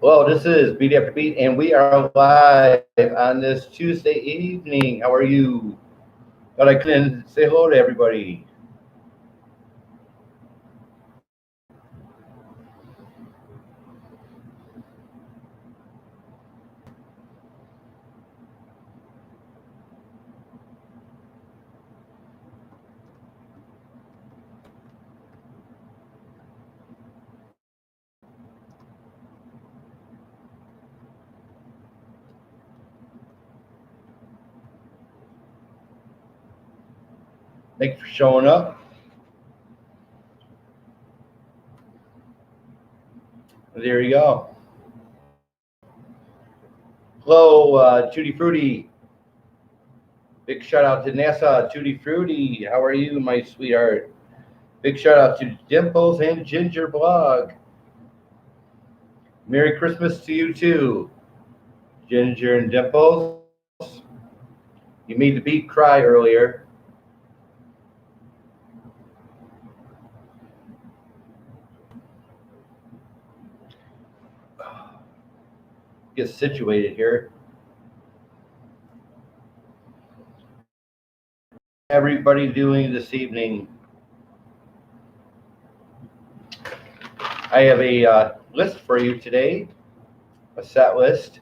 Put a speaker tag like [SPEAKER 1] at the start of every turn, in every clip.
[SPEAKER 1] Well, this is Beat After Beat, and we are live on this Tuesday evening. How are you? Thought I couldn't say hello to everybody. Thank you for showing up. There you go. Hello, Tutti Frutti. Big shout out to NASA, Tutti Frutti. How are you, my sweetheart? Big shout out to Dimples and Ginger Blog. Merry Christmas to you too, Ginger and Dimples. You made the beat cry earlier. Get situated here. Everybody doing this evening? I have a list for you today, a set list.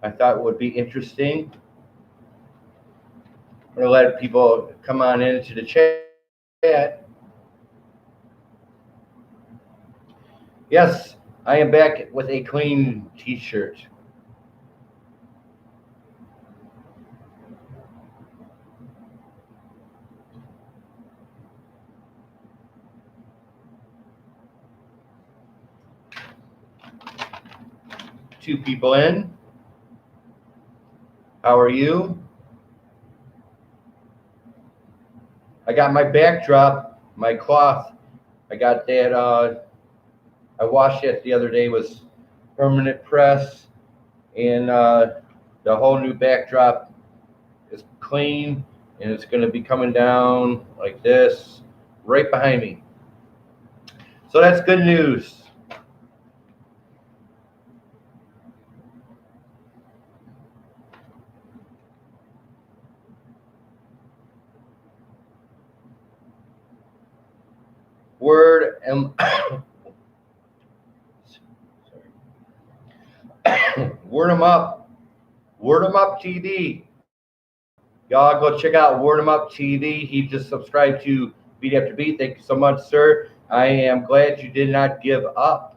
[SPEAKER 1] I thought would be interesting. I'm going to let people come on into the chat. Yes, I am back with a clean t-shirt. Two people in. How are you? I got my backdrop, my cloth. I got that. I washed it the other day. Was permanent press, and the whole new backdrop is clean, and it's going to be coming down like this, right behind me. So that's good news. Word and Word 'em up. Word 'em up TV. Y'all go check out Word 'em Up TV. He just subscribed to Beat After Beat. Thank you so much, sir. I am glad you did not give up.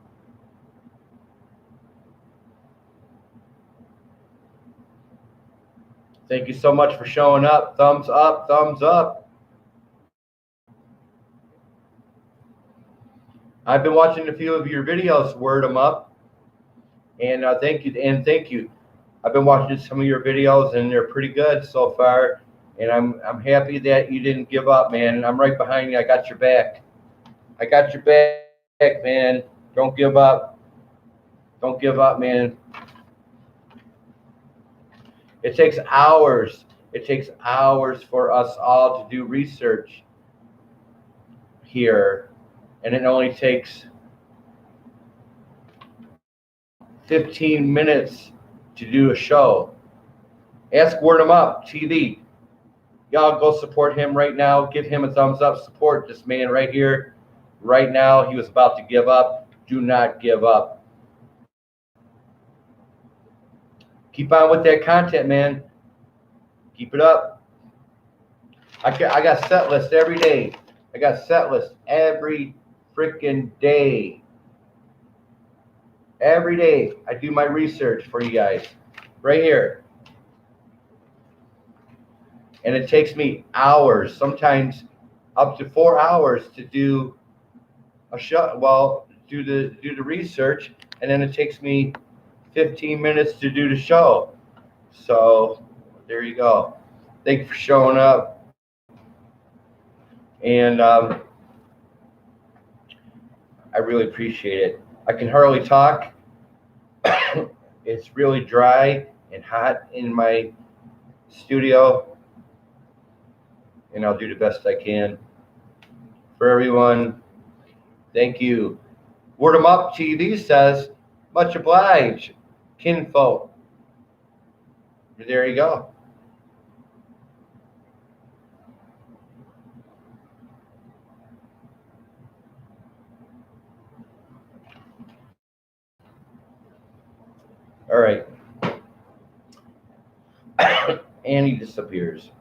[SPEAKER 1] Thank you so much for showing up. Thumbs up, thumbs up. I've been watching a few of your videos, Word 'em Up, and thank you. I've been watching some of your videos, and they're pretty good so far. And I'm happy that you didn't give up, man. I'm right behind you. I got your back. I got your back, man. Don't give up. Don't give up, man. It takes hours. It takes hours for us all to do research here, and it only takes 15 minutes to do a show. Ask Word 'em Up TV. Y'all go support him right now. Give him a thumbs up. Support this man right here, right now. He was about to give up. Do not give up. Keep on with that content, man. Keep it up. I got set list every day. I got set list every freaking day. Every day I do my research for you guys right here. And it takes me hours, sometimes up to 4 hours to do a show. Well, do the research, and then it takes me 15 minutes to do the show. So there you go. Thank you for showing up. And I really appreciate it. I can hardly talk. It's really dry and hot in my studio, and I'll do the best I can for everyone. Thank you. Word 'em Up TV says, Much obliged, kinfolk. There you go. All right. And he disappears.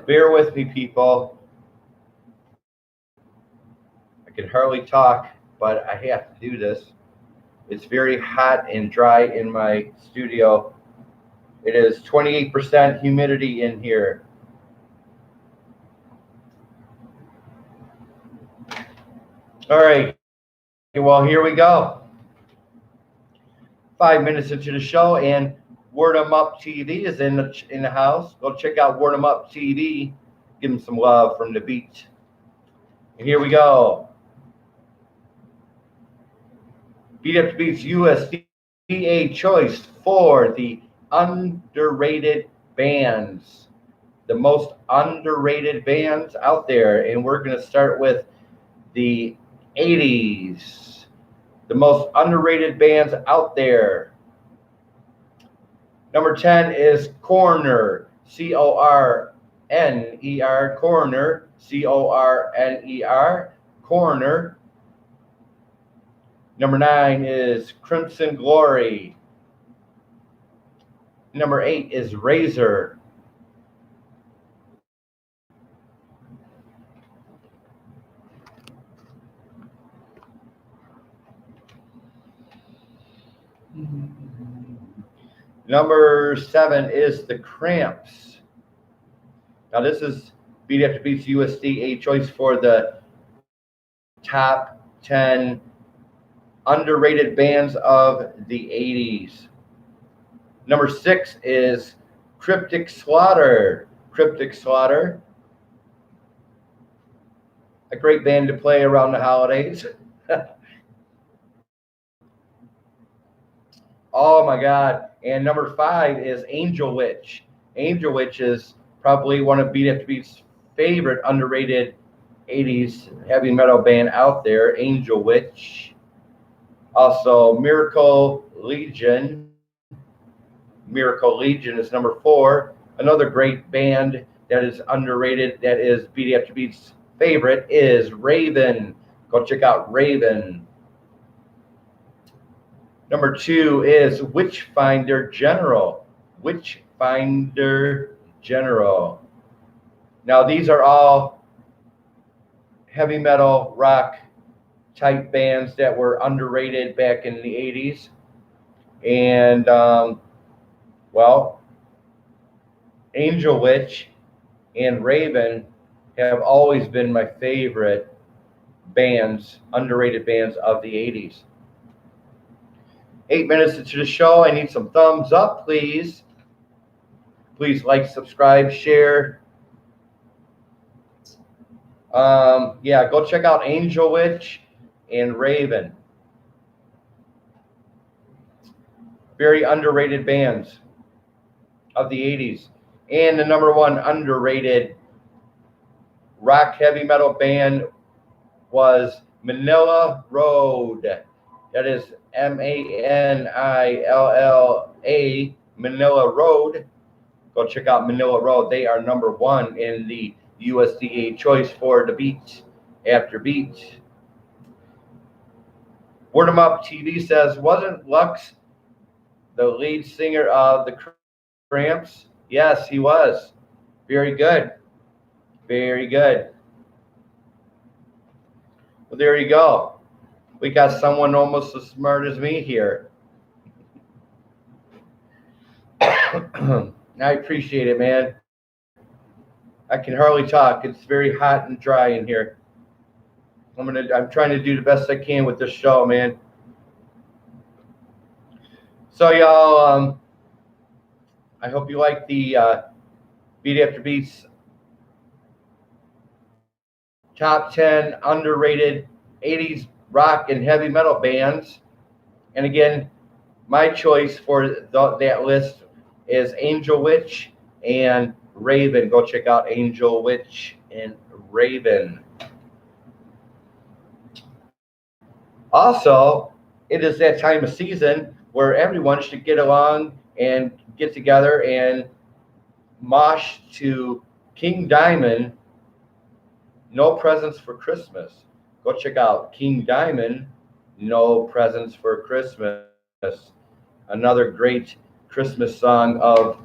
[SPEAKER 1] Bear with me, people. I can hardly talk, but I have to do this. It's very hot and dry in my studio. It is 28% humidity in here. All right. Well, here we go. 5 minutes into the show, and Word 'em Up TV is in the house. Go check out Word 'em Up TV. Give them some love from the beat. And here we go. Beat After Beats USDA choice for the underrated bands. The most underrated bands out there. And we're going to start with the 80s. The most underrated bands out there. Number 10 is Corner, C-O-R-N-E-R, Corner, C-O-R-N-E-R, Corner. Number 9 is Crimson Glory. Number 8 is Razor. Number 7 is The Cramps. Now this is Beat After Beats USDA choice for the top 10 underrated bands of the 80s. Number 6 is Cryptic Slaughter. Cryptic Slaughter. A great band to play around the holidays. Oh my God. And number 5 is Angel Witch. Angel Witch is probably one of Beat After Beats' favorite underrated 80s heavy metal band out there, Angel Witch. Also, Miracle Legion. Miracle Legion is number 4. Another great band that is underrated, that is Beat After Beats' favorite, is Raven. Go check out Raven. Number 2 is Witchfinder General. Witchfinder General. Now, these are all heavy metal, rock type bands that were underrated back in the 80s. And, well, Angel Witch and Raven have always been my favorite bands, underrated bands of the 80s. 8 minutes into the show. I need some thumbs up, please. Please like, subscribe, share. Yeah, go check out Angel Witch and Raven. Very underrated bands of the 80s. And the number 1 underrated rock heavy metal band was Manilla Road. That is M-A-N-I-L-L-A, Manilla Road. Go check out Manilla Road. They are number 1 in the USDA choice for the Beat After Beat. Word 'em Up TV says, wasn't Lux the lead singer of the Cramps? Yes, he was. Very good. Very good. Well, there you go. We got someone almost as smart as me here. I appreciate it, man. I can hardly talk. It's very hot and dry in here. I'm trying to do the best I can with this show, man. So y'all, I hope you like the Beat After Beats top 10 underrated 80s rock and heavy metal bands. And again, my choice for that list is Angel Witch and Raven. Go check out Angel Witch and Raven. Also, it is that time of season where everyone should get along and get together and mosh to King Diamond, No Presents for Christmas. Go check out King Diamond, No Presents for Christmas. Another great Christmas song of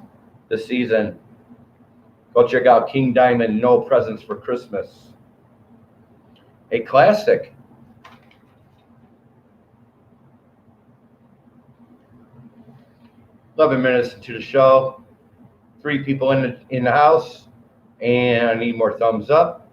[SPEAKER 1] the season. Go check out King Diamond, No Presents for Christmas. A classic. "11 minutes into the show. 3 people in the house, and I need more thumbs up.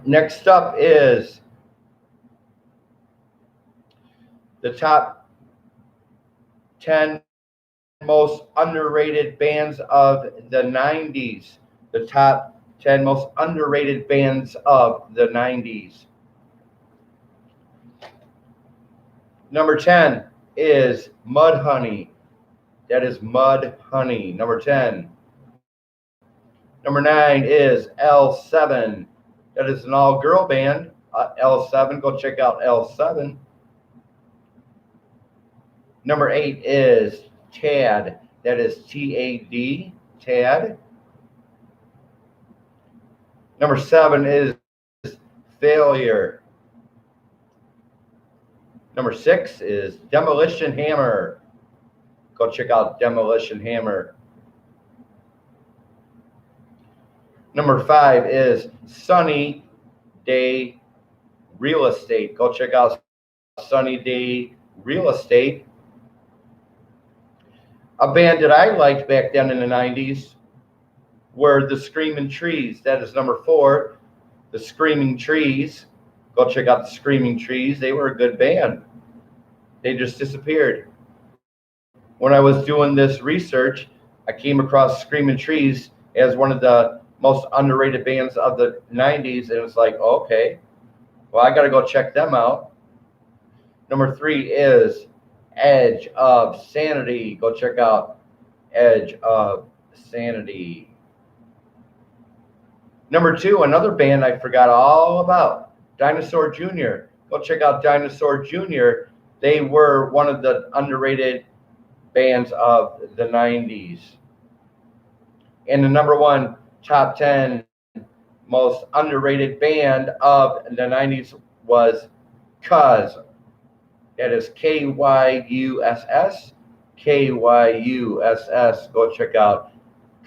[SPEAKER 1] Next up is the top 10 most underrated bands of the 90s. The top 10 most underrated bands of the 90s. Number 10 is Mudhoney. That is Mudhoney, number 10. Number 9 is L7. That is an all-girl band. L7, go check out L7. Number 8 is Tad. That is T-A-D, Tad. Number 7 is Failure. Number 6 is Demolition Hammer. Go check out Demolition Hammer. Number 5 is Sunny Day Real Estate. Go check out Sunny Day Real Estate. A band that I liked back then in the 90s were the Screaming Trees. That is number 4, the Screaming Trees. Go check out the Screaming Trees. They were a good band. They just disappeared. When I was doing this research, I came across Screaming Trees as one of the most underrated bands of the 90s, and it was like, okay, well, I got to go check them out. Number 3 is Edge of Sanity. Go check out Edge of Sanity. Number 2, another band I forgot all about, Dinosaur Jr. Go check out Dinosaur Jr. They were one of the underrated bands of the 90s. And the number 1 top 10 most underrated band of the 90s was Kyuss. That is K-Y-U-S-S. K-Y-U-S-S. Go check out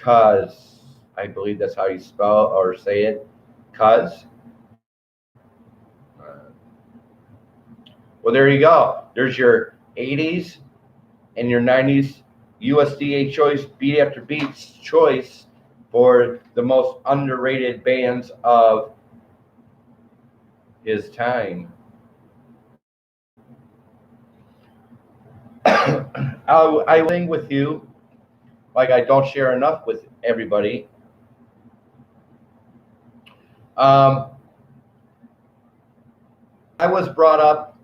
[SPEAKER 1] Kyuss. I believe that's how you spell or say it. Kyuss. Well, there you go. There's your 80s and your 90s USDA choice, Beat After Beats choice for the most underrated bands of his time. I sing with you like I don't share enough with everybody. I was brought up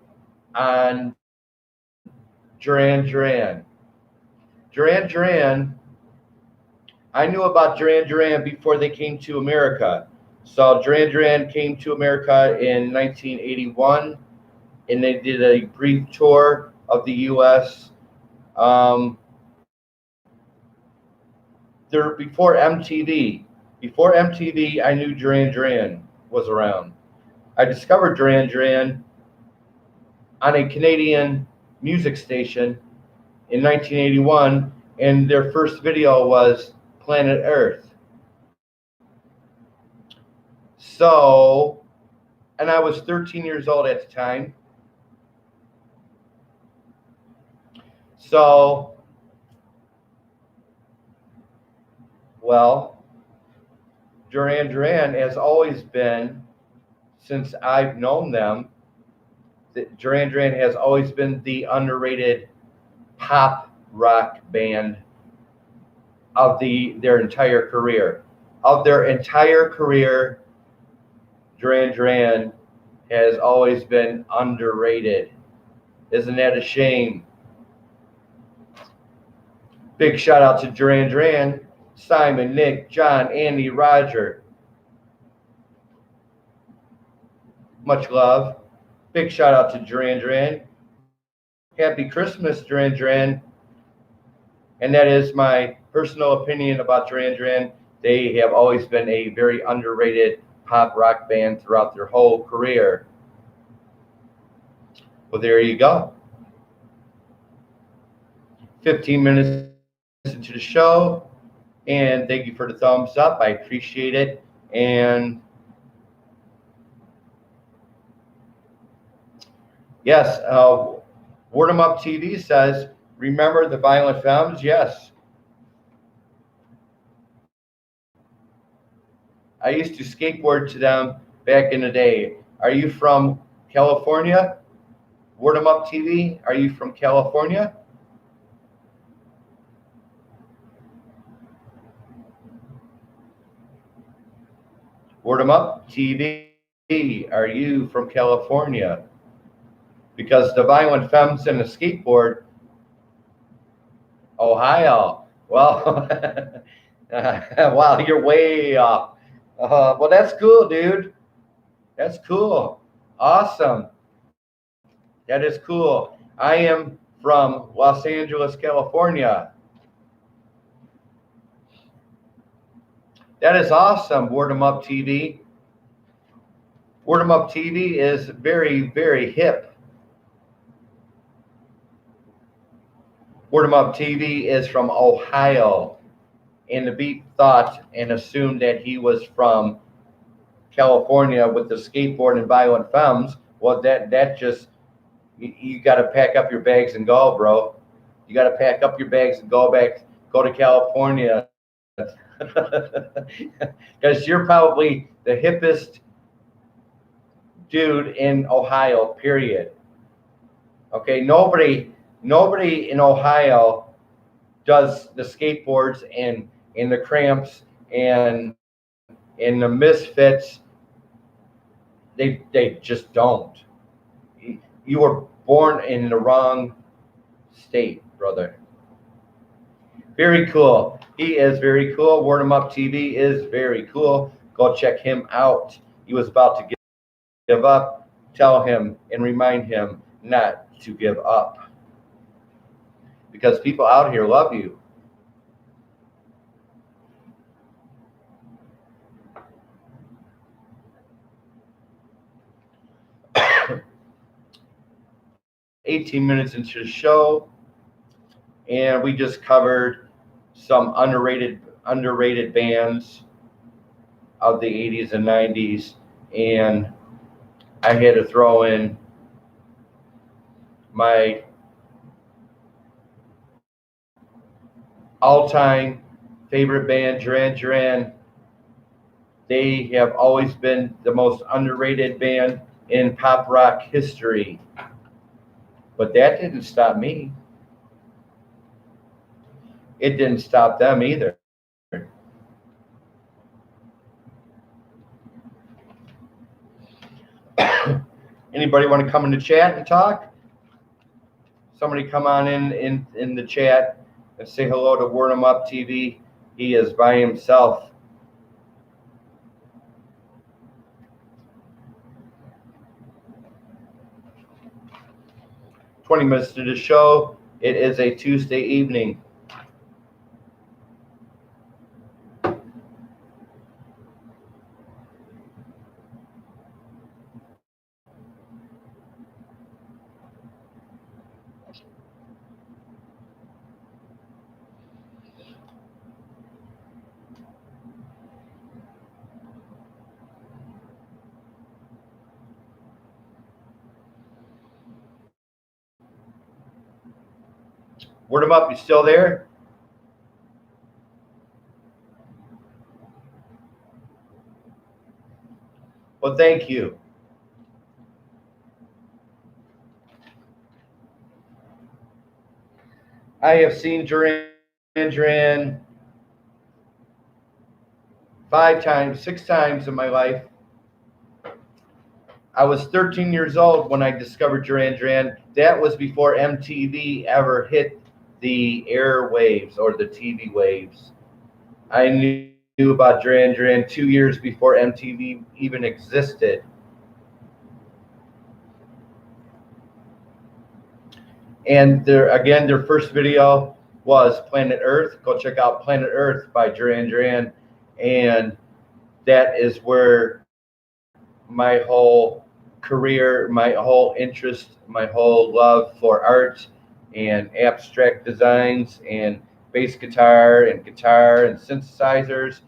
[SPEAKER 1] on Duran Duran. Duran Duran, I knew about Duran Duran before they came to America. So Duran Duran came to America in 1981, and they did a brief tour of the U.S. Before MTV. Before MTV, I knew Duran Duran was around. I discovered Duran Duran on a Canadian music station in 1981, and their first video was Planet Earth. So, and I was 13 years old at the time. So, well, Duran Duran has always been, since I've known them, Duran Duran has always been the underrated pop rock band of their entire career. Of their entire career, Duran Duran has always been underrated. Isn't that a shame? Big shout out to Duran Duran, Simon, Nick, John, Andy, Roger. Much love. Big shout out to Duran Duran. Happy Christmas, Duran Duran. And that is my personal opinion about Duran Duran. They have always been a very underrated pop rock band throughout their whole career. Well, there you go. 15 minutes into the show, and thank you for the thumbs up. I appreciate it. And yes, Word 'em Up TV says, remember the Violent Femmes? Yes. I used to skateboard to them back in the day. Are you from California? Word 'em Up TV, are you from California? Word 'em Up TV, are you from California? Because the Violent Femmes and the skateboard, Ohio. Well, wow, you're way off. Well, that's cool, dude. That's cool. Awesome. That is cool. I am from Los Angeles, California. That is awesome, Word 'em Up TV. Word 'em Up TV is very, very hip. Word 'em Up TV is from Ohio. And the beat thought and assumed that he was from California with the skateboard and Violent Femmes. Well, that just, you got to pack up your bags and go, bro. You got to pack up your bags and go to California. Because you're probably the hippest dude in Ohio, period. Okay, nobody in Ohio does the skateboards and the Cramps and the Misfits. They just don't. You were born in the wrong state, brother. Very cool. He is very cool. Word 'em Up TV is very cool. Go check him out. He was about to give up. Tell him and remind him not to give up. Because people out here love you. "18 minutes into the show, and we just covered some underrated bands of the 80s and 90s, and I had to throw in my all-time favorite band, Duran Duran. They have always been the most underrated band in pop rock history. But that didn't stop me. It didn't stop them either. Anybody want to come in the chat and talk? Somebody come on in the chat and say hello to Word 'em Up TV. He is by himself. "20 minutes to the show. It is a Tuesday evening. Word 'em Up, you still there? Well, thank you. I have seen Duran Duran 5 times, 6 times in my life. I was 13 years old when I discovered Duran Duran. That was before MTV ever hit the airwaves or the TV waves. I knew about Duran Duran 2 years before MTV even existed. And their first video was Planet Earth. Go check out Planet Earth by Duran Duran. And that is where my whole career, my whole interest, my whole love for art and abstract designs and bass guitar and synthesizers.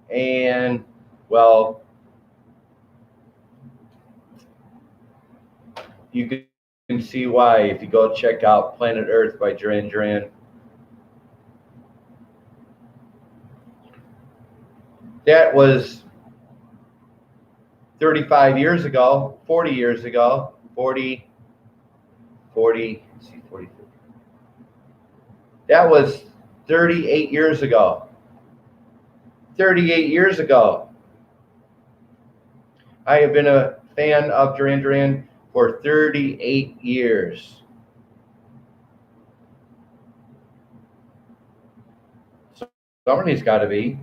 [SPEAKER 1] And, well, you can see why if you go check out Planet Earth by Duran Duran. That was 35 years ago, 40 years ago, 40, let's see, 40. That was 38 years ago. 38 years ago. I have been a fan of Duran Duran for 38 years. Somebody's got to be.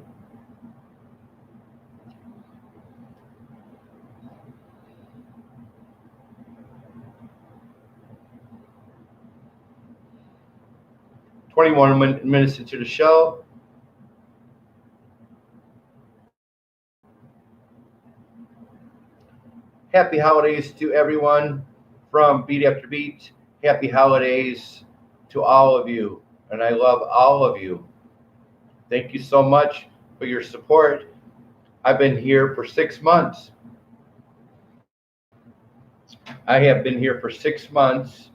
[SPEAKER 1] "21 minutes into the show." Happy holidays to everyone from Beat After Beat. Happy holidays to all of you, and I love all of you. Thank you so much for your support. I've been here for 6 months. I have been here for 6 months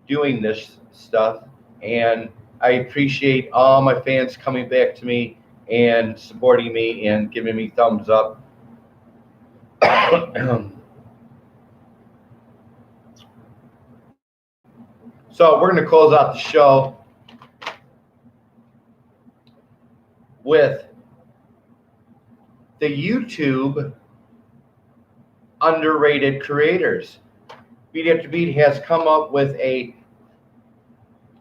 [SPEAKER 1] doing this stuff, and I appreciate all my fans coming back to me and supporting me and giving me thumbs up. So we're going to close out the show with the YouTube underrated creators. Beat After Beat has come up with a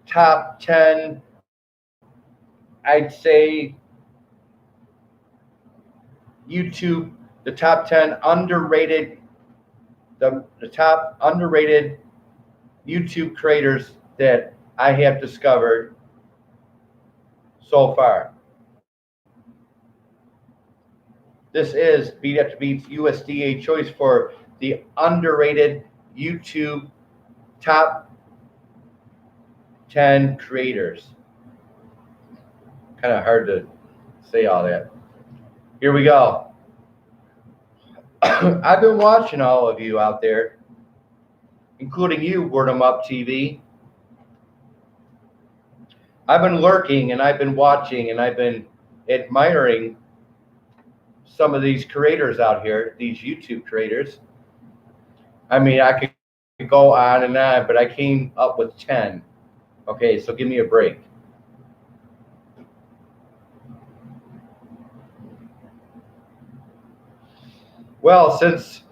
[SPEAKER 1] top 10, I'd say, YouTube, the top 10 underrated, the top underrated YouTube creators that I have discovered so far. This is Beat After Beat's USDA choice for the underrated YouTube top 10 creators. Kind of hard to say all that. Here we go. I've been watching all of you out there, including you, Word 'em Up TV. I've been lurking and I've been watching and I've been admiring some of these creators out here, these YouTube creators. I mean, I could go on and on, but I came up with 10. Okay, so give me a break. Well, since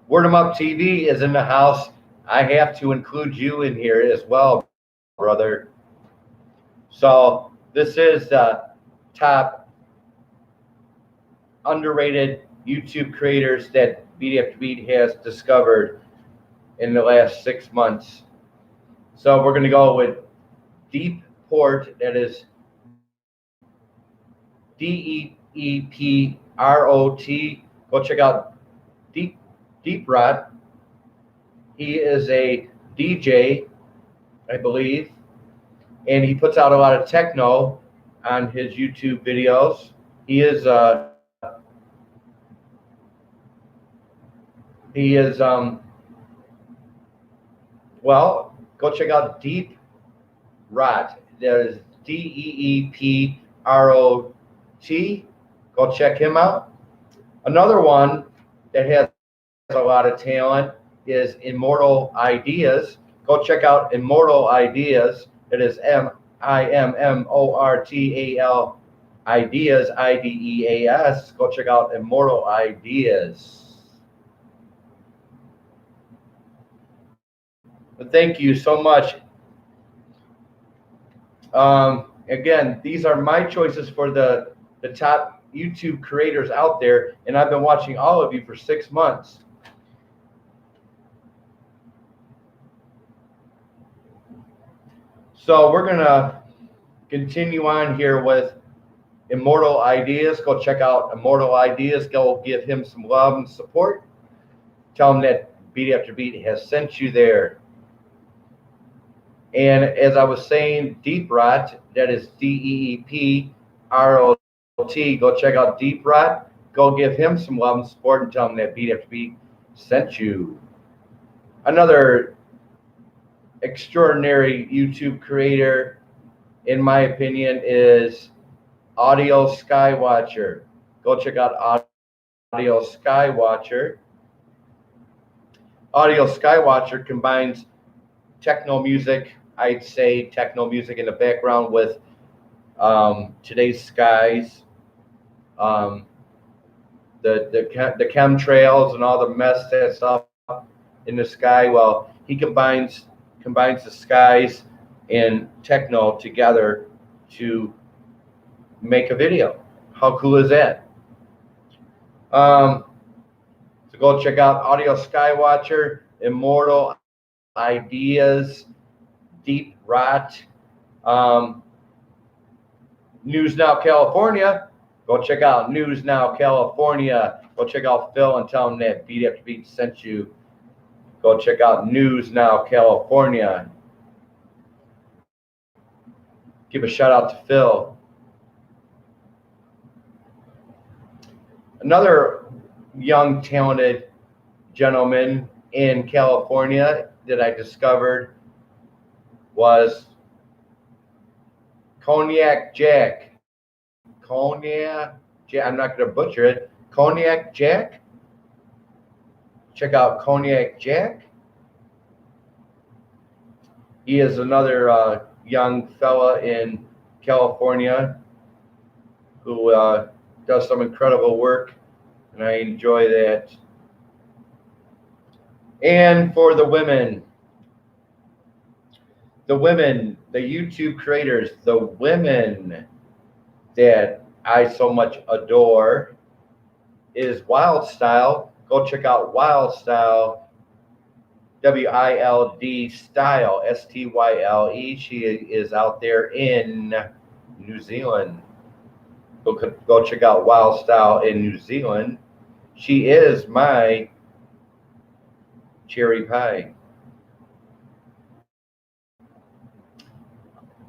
[SPEAKER 1] Word 'em Up TV is in the house, I have to include you in here as well, brother. So this is the top underrated YouTube creators that Beat After Beat has discovered in the last 6 months. So we're going to go with Deep Port, that is DEEPROT. Go check out Deep Rot. He is a DJ, I believe, and he puts out a lot of techno on his YouTube videos. He is well, go check out Deep Rot. That is DEEPROT. Go check him out. Another one that has a lot of talent is Immortal Ideas. Go check out Immortal Ideas It is Immortal Ideas, IDEAS. Go check out Immortal Ideas. But thank you so much. Again, these are my choices for the top YouTube creators out there, and I've been watching all of you for 6 months. So we're gonna continue on here with Immortal Ideas. Go check out Immortal Ideas. Go give him some love and support. Tell him that Beat After Beat has sent you there. And as I was saying, Deep Rot, that is DEEPROT. Go check out Deep Rot. Go give him some love and support and tell him that Beat After Beat sent you. Another extraordinary YouTube creator, in my opinion, is Audio Skywatcher. Go check out Audio Skywatcher. Audio Skywatcher combines techno music, I'd say techno music in the background with today's skies, the chemtrails and all the mess that's up in the sky. Well, he combines the skies and techno together to make a video. How cool is that? So go check out Audio Skywatcher, Immortal Ideas, Deep Rot, News Now California. Go check out News Now California. Go check out Phil and tell him that Beat After Beat sent you. Go check out News Now California. Give a shout out to Phil. Another young, talented gentleman in California that I discovered was Cognac Jack. Cognac Jack. I'm not going to butcher it. Cognac Jack. Check out Cognac Jack. He is another young fella in California who does some incredible work, and I enjoy that. And for the women, the YouTube creators, the women that I so much adore is Wild Style. Go check out Wild Style, WILD Style, STYLE. She is out there in New Zealand. Go check out Wild Style in New Zealand. She is my cherry pie.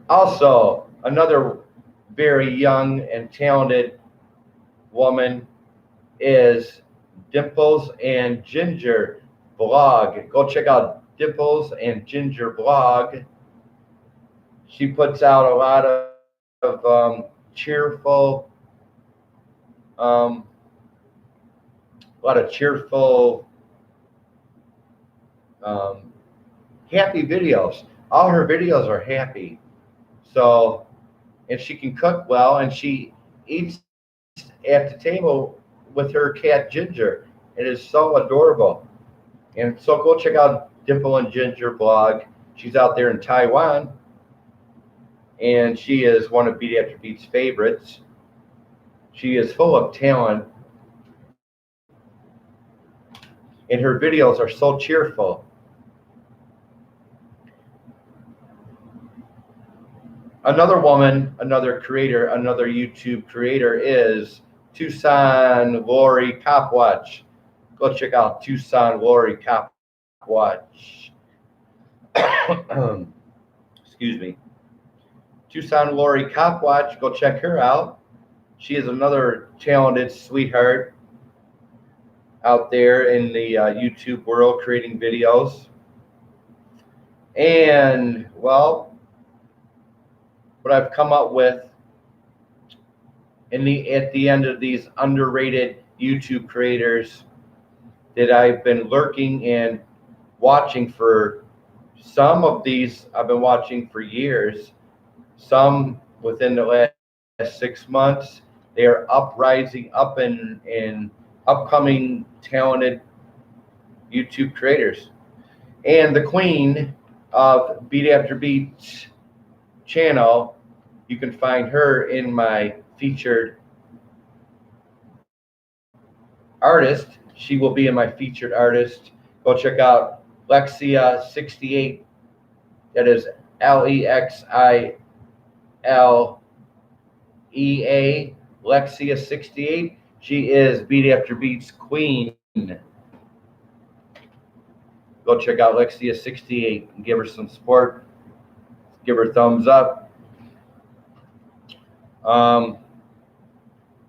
[SPEAKER 1] Also, another very young and talented woman is Dimples and Ginger Blog. Go check out Dimples and Ginger Blog. She puts out a lot of cheerful, happy videos. All her videos are happy. So, and she can cook well, and she eats at the table with her cat Ginger. It is so adorable. And so go check out Dimple and Ginger Blog. She's out there in Taiwan, and she is one of Beat After Beat's favorites. She is full of talent, and her videos are so cheerful. Another woman, another creator, another YouTube creator is Tucson Lori Copwatch. Go check out Tucson Lori Copwatch. Excuse me. Tucson Lori Copwatch. Go check her out. She is another talented sweetheart out there in the YouTube world creating videos. And, well, what I've come up with at the end of these underrated YouTube creators that I've been lurking and watching for Some of these I've been watching for years. Some within the last 6 months. They are rising up in upcoming talented YouTube creators. And the queen of Beat After Beat channel, you can find her in my featured artist. She will be in my featured artist. Go check out Lexia68. That is LEXILEA, Lexia68. She is Beat After Beat's queen. Go check out Lexia68 and give her some support. Give her a thumbs up.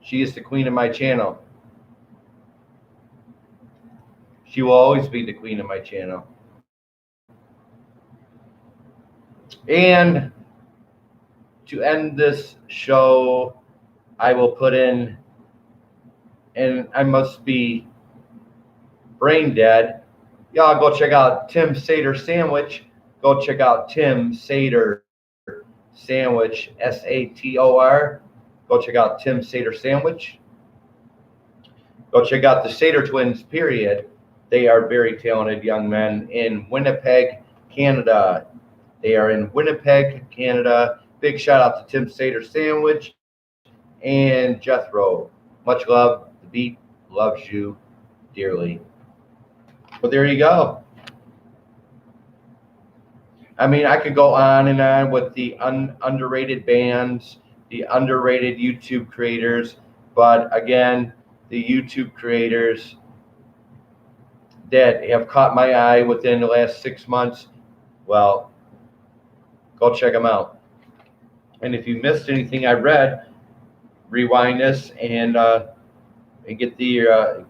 [SPEAKER 1] She is the queen of my channel. She will always be the queen of my channel. And to end this show, I will put in, and I must be brain dead. Y'all go check out Tim Sater Sandwich. Go check out Tim Sater Sandwich, SATOR. Go check out Tim Sater Sandwich. Go check out the Sater Twins, period. They are very talented young men in Winnipeg, Canada. They are in Winnipeg, Canada. Big shout out to Tim Sater Sandwich and Jethro. Much love. The Beat loves you dearly. But there you go. I mean, I could go on and on with the underrated bands, the underrated YouTube creators, but again, the YouTube creators that have caught my eye within the last 6 months, well, go check them out. And if you missed anything I read, rewind this and get their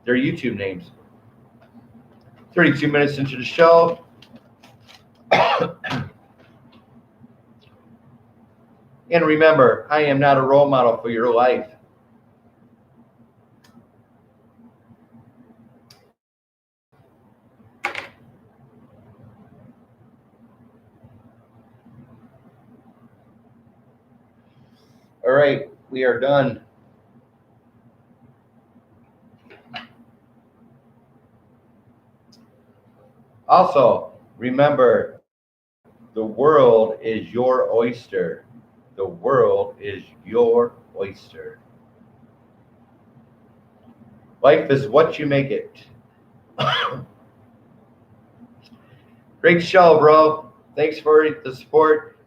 [SPEAKER 1] YouTube names. 32 minutes into the show. And remember, I am not a role model for your life. All right, we are done. Also, remember, the world is your oyster. The world is your oyster. Life is what you make it. Great show, bro. Thanks for the support.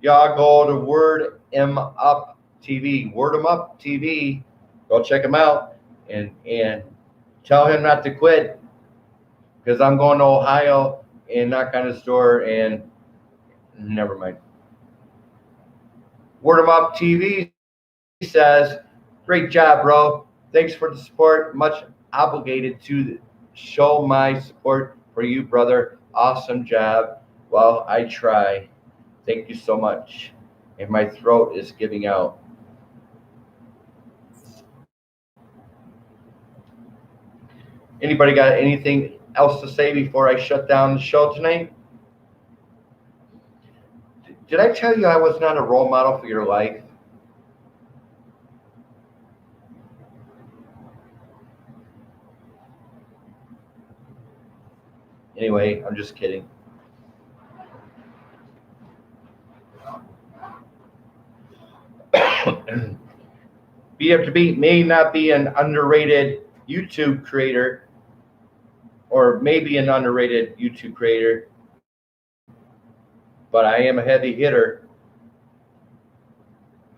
[SPEAKER 1] Y'all go to Word 'em Up TV. Word 'em Up TV. Go check him out and tell him not to quit, because I'm going to Ohio and knock on his door and never mind. Word 'em Up TV says, great job, bro. Thanks for the support. Much obligated to show my support for you, brother. Awesome job. Well, I try. Thank you so much. And my throat is giving out. Anybody got anything else to say before I shut down the show tonight? Did I tell you I was not a role model for your life? Anyway, I'm just kidding. Beat After Beat may not be an underrated YouTube creator, or maybe an underrated YouTube creator, but I am a heavy hitter.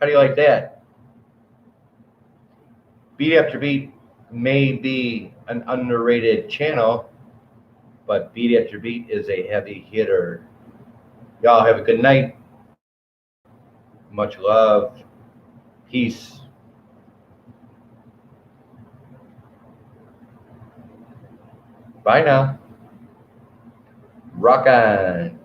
[SPEAKER 1] How do you like that? Beat After Beat may be an underrated channel, but Beat After Beat is a heavy hitter. Y'all have a good night. Much love. Peace. Bye now. Rock on.